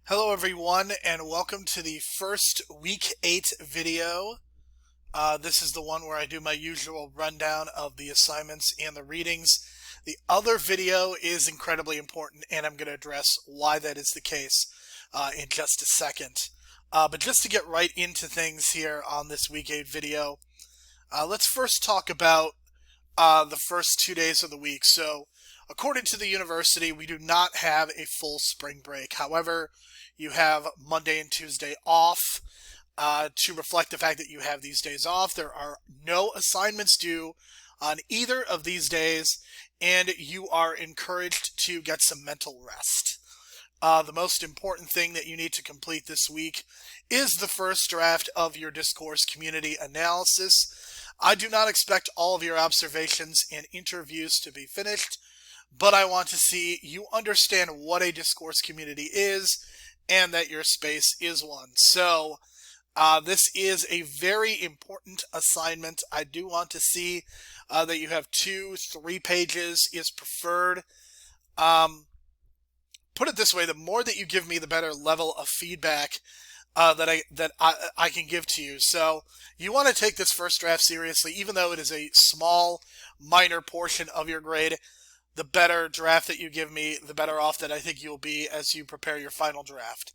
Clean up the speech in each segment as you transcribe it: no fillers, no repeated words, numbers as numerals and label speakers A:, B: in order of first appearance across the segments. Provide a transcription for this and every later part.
A: Hello everyone and welcome to the first week 8 video. This is the one where I do my usual rundown of the assignments and the readings. The other video is incredibly important and I'm going to address why that is the case in just a second. But just to get right into things here on this week 8 video, let's first talk about the first 2 days of the week. So according to the university, we do not have a full spring break. However, you have Monday and Tuesday off to reflect the fact that you have these days off. There are no assignments due on either of these days, and you are encouraged to get some mental rest. The most important thing that you need to complete this week is the first draft of your discourse community analysis. I do not expect all of your observations and interviews to be finished, but I want to see you understand what a discourse community is and that your space is one. So this is a very important assignment. I do want to see that you have 2-3 pages is preferred. Put it this way, the more that you give me, the better level of feedback that I can give to you. So you want to take this first draft seriously, even though it is a small, minor portion of your grade. The better draft that you give me, the better off that I think you'll be as you prepare your final draft,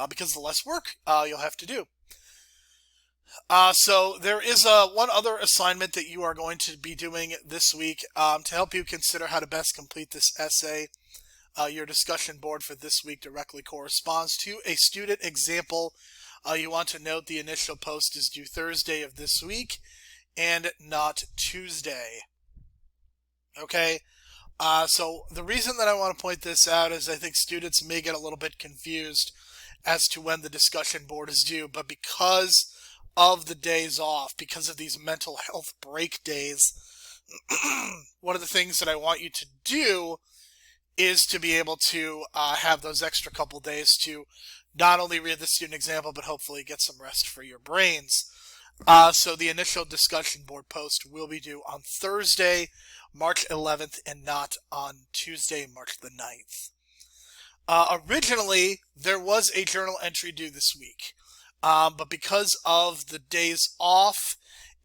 A: because the less work you'll have to do. So there is one other assignment that you are going to be doing this week to help you consider how to best complete this essay. Your discussion board for this week directly corresponds to a student example. You want to note the initial post is due Thursday of this week and not Tuesday. Okay? So the reason that I want to point this out is I think students may get a little bit confused as to when the discussion board is due, but because of the days off, because of these mental health break days, one of the things that I want you to do is to be able to have those extra couple days to not only read the student example, but hopefully get some rest for your brains. So the initial discussion board post will be due on Thursday, March 11th, and not on Tuesday, March the 9th. Originally, there was a journal entry due this week, but because of the days off,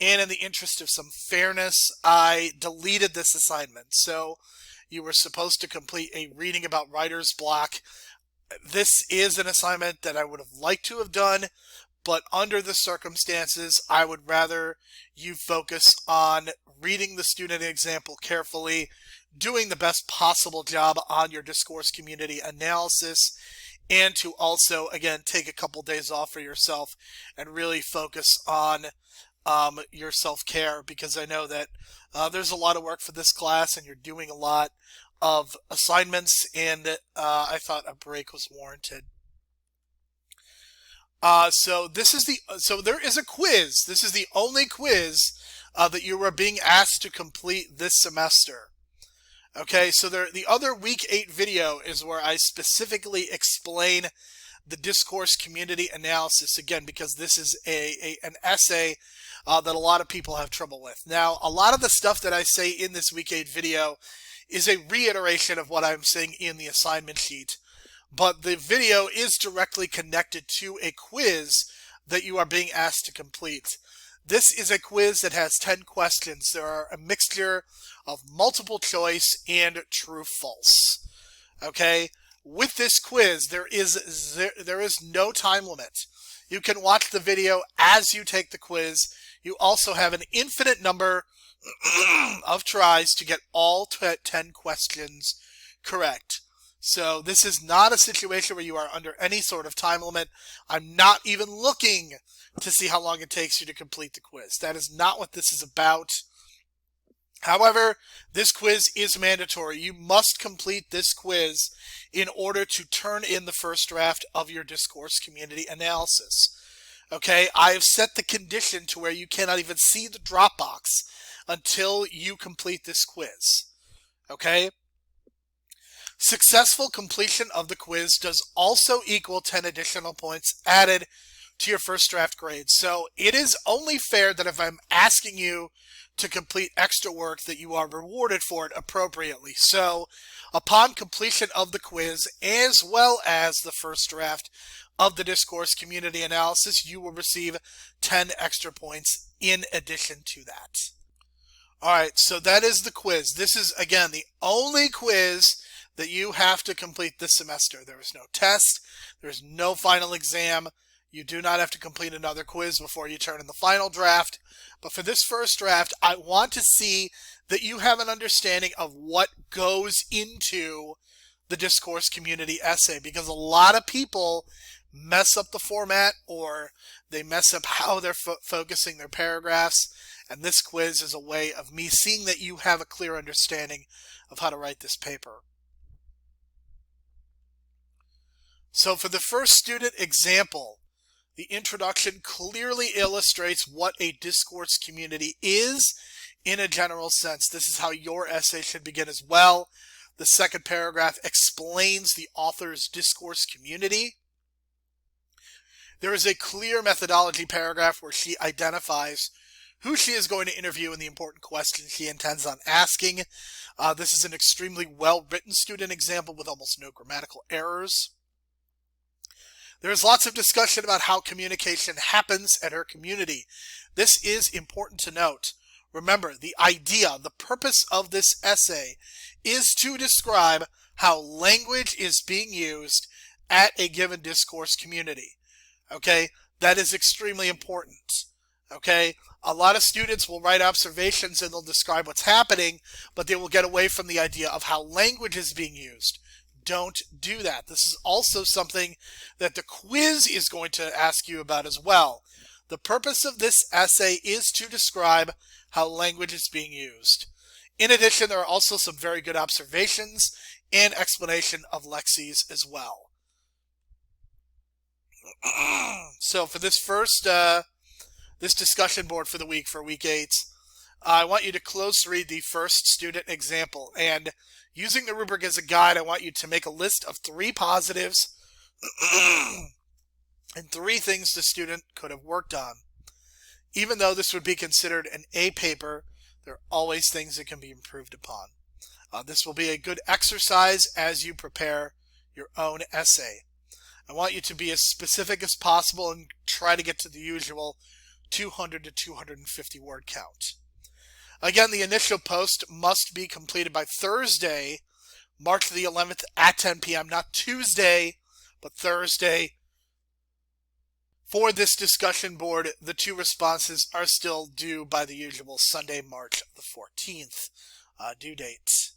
A: and in the interest of some fairness, I deleted this assignment. So you were supposed to complete a reading about writer's block. This is an assignment that I would have liked to have done, but under the circumstances, I would rather you focus on reading the student example carefully, doing the best possible job on your discourse community analysis, and to also, again, take a couple days off for yourself and really focus on your self-care, because I know that there's a lot of work for this class and you're doing a lot of assignments, and I thought a break was warranted. So there is a quiz. This is the only quiz that you are being asked to complete this semester. Okay, so the other week 8 video is where I specifically explain the discourse community analysis, again, because this is an essay that a lot of people have trouble with. Now, a lot of the stuff that I say in this week 8 video is a reiteration of what I'm saying in the assignment sheet, but the video is directly connected to a quiz that you are being asked to complete. This is a quiz that has 10 questions. There are a mixture of multiple choice and true-false. Okay? With this quiz, there is no time limit. You can watch the video as you take the quiz. You also have an infinite number of tries to get all 10 questions correct. So this is not a situation where you are under any sort of time limit. I'm not even looking to see how long it takes you to complete the quiz. That is not what this is about. However, this quiz is mandatory. You must complete this quiz in order to turn in the first draft of your discourse community analysis. Okay, I have set the condition to where you cannot even see the Dropbox until you complete this quiz. Okay? Successful completion of the quiz does also equal 10 additional points added to your first draft grade. So it is only fair that if I'm asking you to complete extra work that you are rewarded for it appropriately. So upon completion of the quiz, as well as the first draft of the Discourse Community Analysis, you will receive 10 extra points in addition to that. All right, so that is the quiz. This is, again, the only quiz that you have to complete this semester. There is no test. There is no final exam. You do not have to complete another quiz before you turn in the final draft. But for this first draft, I want to see that you have an understanding of what goes into the Discourse Community Essay, because a lot of people mess up the format, or they mess up how they're focusing their paragraphs. And this quiz is a way of me seeing that you have a clear understanding of how to write this paper. So for the first student example, the introduction clearly illustrates what a discourse community is in a general sense. This is how your essay should begin as well. The second paragraph explains the author's discourse community. There is a clear methodology paragraph where she identifies who she is going to interview and the important questions she intends on asking. This is an extremely well-written student example with almost no grammatical errors. There is lots of discussion about how communication happens at her community. This is important to note. Remember, the idea, the purpose of this essay is to describe how language is being used at a given discourse community. Okay, that is extremely important. Okay, a lot of students will write observations and they'll describe what's happening, but they will get away from the idea of how language is being used. Don't do that. This is also something that the quiz is going to ask you about as well. The purpose of this essay is to describe how language is being used. In addition, there are also some very good observations and explanation of lexes as well. So for this first, this discussion board for the week, for week 8, I want you to close read the first student example. And using the rubric as a guide, I want you to make a list of 3 positives and 3 things the student could have worked on. Even though this would be considered an A paper, there are always things that can be improved upon. This will be a good exercise as you prepare your own essay. I want you to be as specific as possible and try to get to the usual 200 to 250 word count. Again, the initial post must be completed by Thursday, March the 11th at 10 p.m., not Tuesday, but Thursday. For this discussion board, the 2 responses are still due by the usual Sunday, March the 14th due date.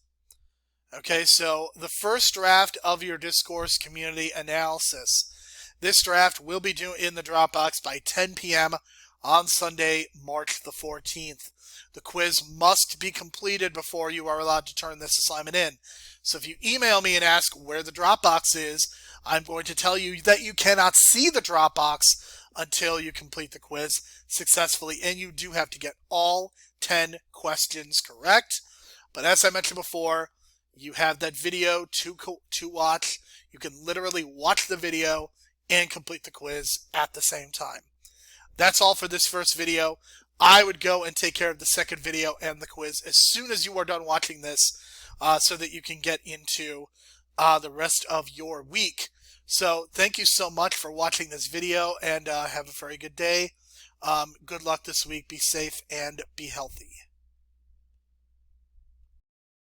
A: Okay, so the first draft of your Discourse Community Analysis. This draft will be due in the Dropbox by 10 p.m. on Sunday, March the 14th. The quiz must be completed before you are allowed to turn this assignment in. So if you email me and ask where the Dropbox is, I'm going to tell you that you cannot see the Dropbox until you complete the quiz successfully. And you do have to get all 10 questions correct. But as I mentioned before, you have that video to watch. You can literally watch the video and complete the quiz at the same time. That's all for this first video. I would go and take care of the second video and the quiz as soon as you are done watching this so that you can get into the rest of your week. So thank you so much for watching this video, and have a very good day. Good luck this week. Be safe and be healthy.